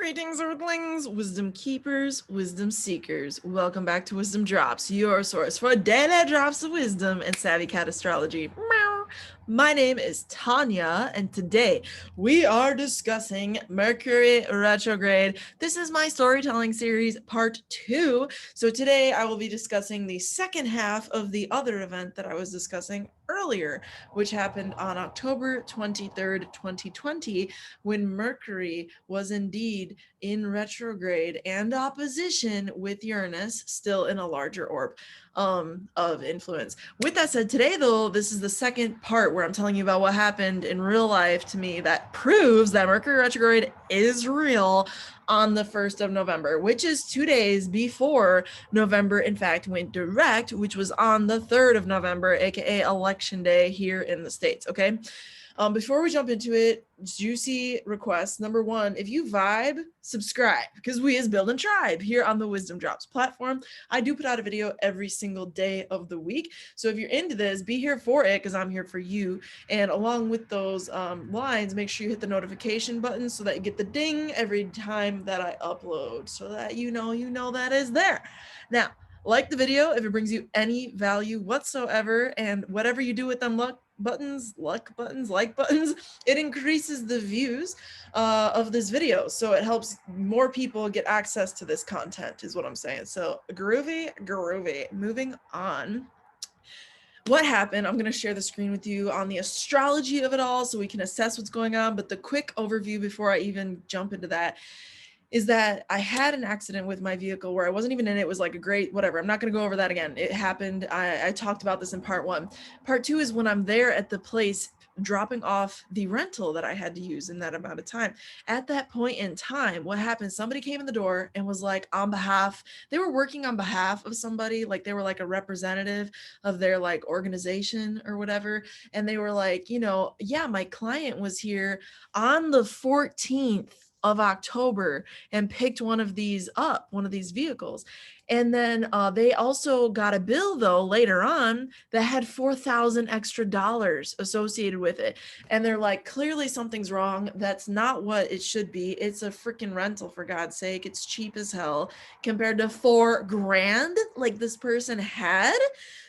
Greetings, Earthlings, wisdom keepers, wisdom seekers. Welcome back to Wisdom Drops, your source for daily drops of wisdom and savvy cat astrology. Meow. My name is Tanya, and today we are discussing Mercury Retrograde. This is my storytelling series, part 2. So today I will be discussing the second half of the other event that I was discussing earlier, which happened on October 23rd, 2020, when Mercury was indeed in retrograde and opposition with Uranus, still in a larger orb of influence. With that said, today though, this is the second part where I'm telling you about what happened in real life to me that proves that Mercury retrograde is real on the 1st of November, which is 2 days before November, in fact, went direct, which was on the 3rd of November, aka Election Day here in the States, okay? Before we jump into it, juicy requests. Number one, if you vibe, subscribe, because we is building tribe here on the Wisdom Drops platform. I do put out a video every single day of the week. So if you're into this, be here for it, because I'm here for you. And along with those lines, make sure you hit the notification button so that you get the ding every time that I upload, so that you know that is there. Now, like the video if it brings you any value whatsoever, and whatever you do with them like buttons, it increases the views of this video, so it helps more people get access to this content, is what I'm saying. So groovy. Moving on. What happened? I'm going to share the screen with you on the astrology of it all so we can assess what's going on, but the quick overview before I even jump into that is that I had an accident with my vehicle where I wasn't even in it. It was like a great whatever. I'm not going to go over that again. It happened. I talked about this in part 1. Part 2 is when I'm there at the place dropping off the rental that I had to use in that amount of time. At that point in time, what happened? Somebody came in the door and was like, they were working on behalf of somebody, like they were like a representative of their like organization or whatever. And they were like, yeah, my client was here on the 14th of October and picked one of these vehicles. And then they also got a bill though later on that had $4,000 extra dollars associated with it. And they're like, clearly something's wrong. That's not what it should be. It's a freaking rental, for God's sake. It's cheap as hell compared to $4,000 like this person had.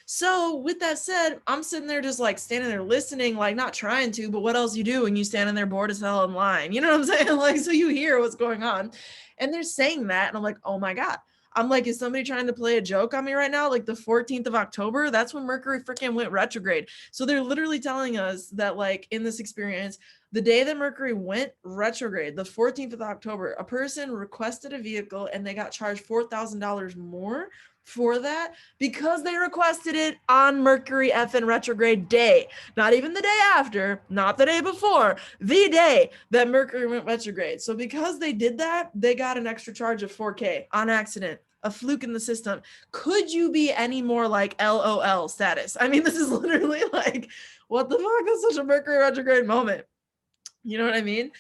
So with that said, I'm sitting there just like standing there listening, like not trying to, but what else you do when you standing there bored as hell in line? You know what I'm saying? Like, so you hear what's going on. And they're saying that, and I'm like, oh my God. I'm like, is somebody trying to play a joke on me right now? Like the 14th of October, that's when Mercury freaking went retrograde. So they're literally telling us that like in this experience, the day that Mercury went retrograde, the 14th of October, a person requested a vehicle and they got charged $4,000 more for that because they requested it on Mercury effing retrograde day. Not even the day after, not the day before, the day that Mercury went retrograde. So because they did that, they got an extra charge of $4,000 on accident. A fluke in the system. Could you be any more like LOL status? I mean, this is literally like, what the fuck? That's such a Mercury retrograde moment. You know what I mean?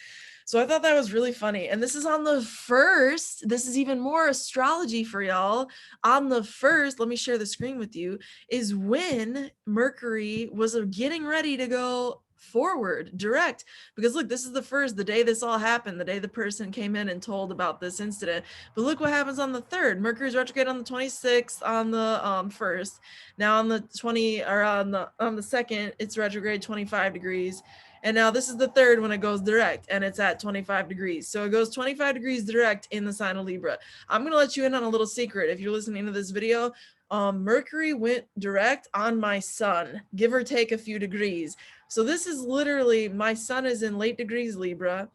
So I thought that was really funny. And this is on the 1st. This is even more astrology for y'all. On the 1st, let me share the screen with you, is when Mercury was getting ready to go forward direct. Because look, this is the day this all happened, the day the person came in and told about this incident. But look what happens on the 3rd. Mercury's retrograde on the 26th on the 1st. Now on the 2nd, it's retrograde 25 degrees. And now this is the 3rd when it goes direct, and it's at 25 degrees. So it goes 25 degrees direct in the sign of Libra. I'm going to let you in on a little secret. If you're listening to this video, Mercury went direct on my sun, give or take a few degrees. So this is literally, my sun is in late degrees Libra,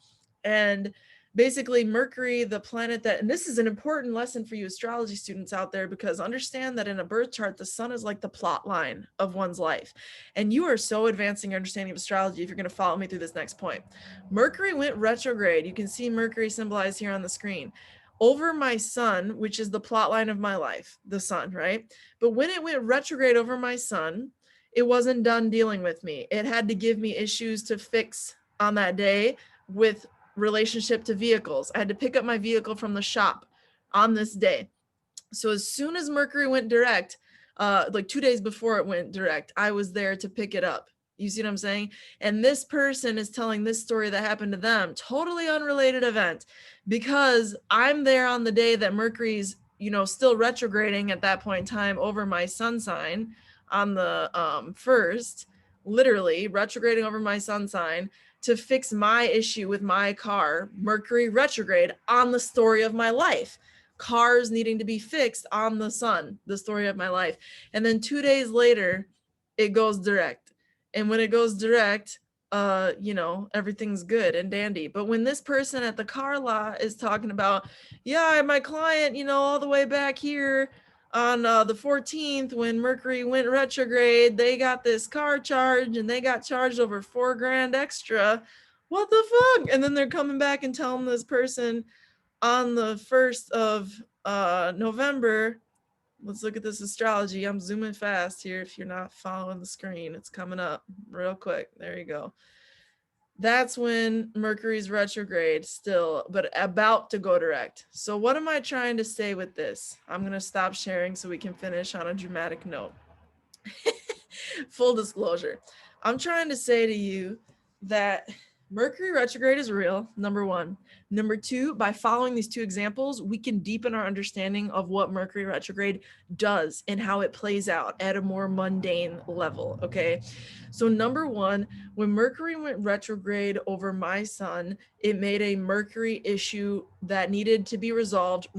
and basically Mercury, the planet that, and this is an important lesson for you astrology students out there, because understand that in a birth chart, the sun is like the plot line of one's life. And you are so advancing your understanding of astrology if you're going to follow me through this next point. Mercury went retrograde. You can see Mercury symbolized here on the screen over my sun, which is the plot line of my life, the sun, right? But when it went retrograde over my sun, it wasn't done dealing with me. It had to give me issues to fix on that day with relationship to vehicles. I had to pick up my vehicle from the shop on this day. So as soon as Mercury went direct, like 2 days before it went direct, I was there to pick it up. You see what I'm saying? And this person is telling this story that happened to them, totally unrelated event, because I'm there on the day that Mercury's, still retrograding at that point in time over my sun sign on the 1st, literally retrograding over my sun sign to fix my issue with my car, Mercury retrograde on the story of my life. Cars needing to be fixed on the sun, the story of my life. And then 2 days later, it goes direct. And when it goes direct, everything's good and dandy. But when this person at the car lot is talking about, yeah, my client, all the way back here on the 14th, when Mercury went retrograde, they got this car charge and they got charged over $4,000 extra. What the fuck? And then they're coming back and telling this person on the 1st of November, let's look at this astrology. I'm zooming fast here. If you're not following the screen, it's coming up real quick. There you go. That's when Mercury's retrograde still, but about to go direct. So what am I trying to say with this? I'm going to stop sharing so we can finish on a dramatic note. Full disclosure. I'm trying to say to you that Mercury retrograde is real, number one. Number two, by following these two examples, we can deepen our understanding of what Mercury retrograde does and how it plays out at a more mundane level, okay? So number one, when Mercury went retrograde over my sun, it made a Mercury issue that needed to be resolved,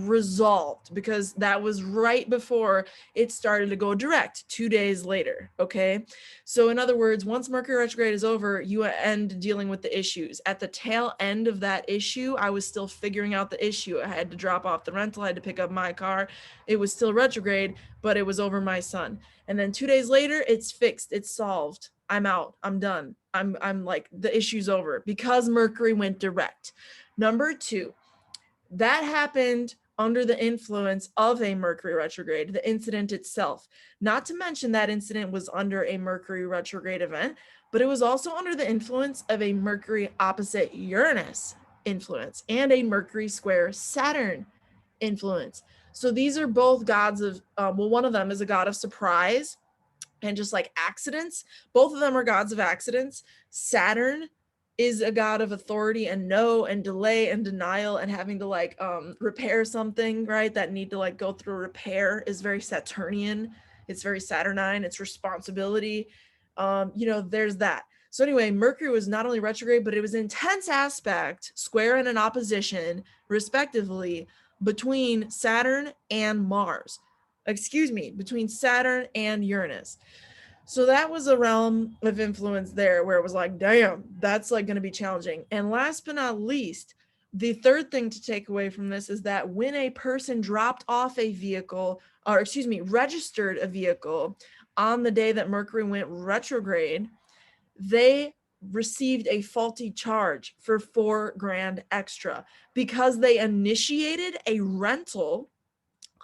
because that was right before it started to go direct 2 days later, okay? So in other words, once Mercury retrograde is over, you end dealing with the issues. At the tail end of that issue, I was still figuring out the issue. I had to drop off the rental, I had to pick up my car. It was still retrograde, but it was over my sun. And then 2 days later, it's fixed, it's solved. I'm out, I'm done. I'm like, the issue's over because Mercury went direct. Number two, that happened under the influence of a Mercury retrograde, the incident itself. Not to mention that incident was under a Mercury retrograde event, but it was also under the influence of a Mercury opposite Uranus influence and a Mercury square Saturn influence. So these are both gods of, one of them is a god of surprise and just like accidents. Both of them are gods of accidents. Saturn is a god of authority and no and delay and denial and having to like repair something, right? That need to like go through a repair is very Saturnian. It's very Saturnine. It's responsibility. There's that. So anyway, Mercury was not only retrograde, but it was intense aspect, square and an opposition, respectively, between Saturn and Mars. Between Saturn and Uranus. So that was a realm of influence there where it was like, damn, that's like going to be challenging. And last but not least, the third thing to take away from this is that when a person dropped off a vehicle, registered a vehicle on the day that Mercury went retrograde, they received a faulty charge for $4,000 extra because they initiated a rental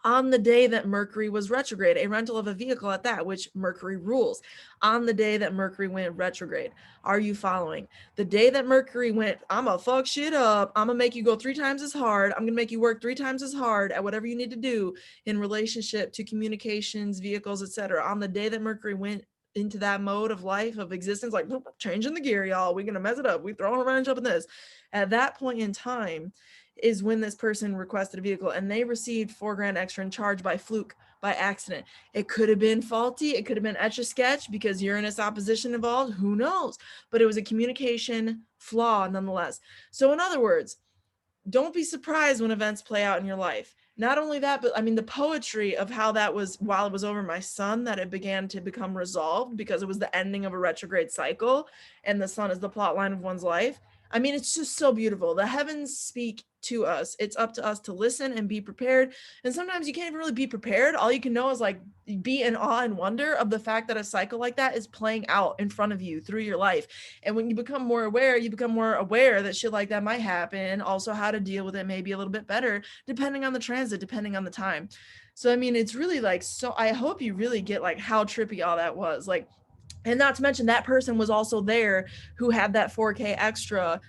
on the day that Mercury was retrograde, a rental of a vehicle at that, which Mercury rules, on the day that Mercury went retrograde. Are you following? The day that Mercury went, I'm gonna fuck shit up, I'm gonna make you go 3 times as hard, I'm gonna make you work 3 times as hard at whatever you need to do in relationship to communications, vehicles, etc. On the day that Mercury went into that mode of life, of existence, like changing the gear, y'all, we're gonna mess it up, we throwing a wrench up in this. At that point in time, is when this person requested a vehicle and they received $4,000 extra in charge by fluke, by accident. It could have been faulty. It could have been Etch-a-Sketch because Uranus opposition involved. Who knows? But it was a communication flaw nonetheless. So in other words, don't be surprised when events play out in your life. Not only that, but I mean, the poetry of how that was while it was over my sun, that it began to become resolved because it was the ending of a retrograde cycle and the sun is the plot line of one's life. I mean, it's just so beautiful. The heavens speak to us. It's up to us to listen and be prepared. And sometimes you can't even really be prepared. All you can know is like be in awe and wonder of the fact that a cycle like that is playing out in front of you through your life. And when you become more aware, that shit like that might happen. Also how to deal with it maybe a little bit better, depending on the transit, depending on the time. So, I mean, it's really like, so I hope you really get like how trippy all that was. Like, and not to mention that person was also there who had that 4K extra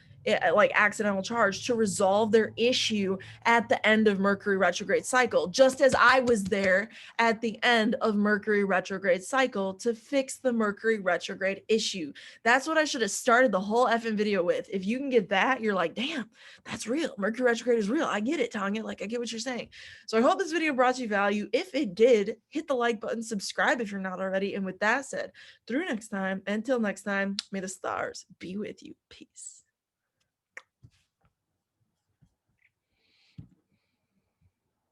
like accidental charge, to resolve their issue at the end of Mercury retrograde cycle, just as I was there at the end of Mercury retrograde cycle to fix the Mercury retrograde issue. That's what I should have started the whole effing video with. If you can get that, you're like, damn, that's real. Mercury retrograde is real. I get it, Tanya. Like, I get what you're saying. So I hope this video brought you value. If it did, hit the like button, subscribe if you're not already. And with that said, through next time, until next time, may the stars be with you. Peace.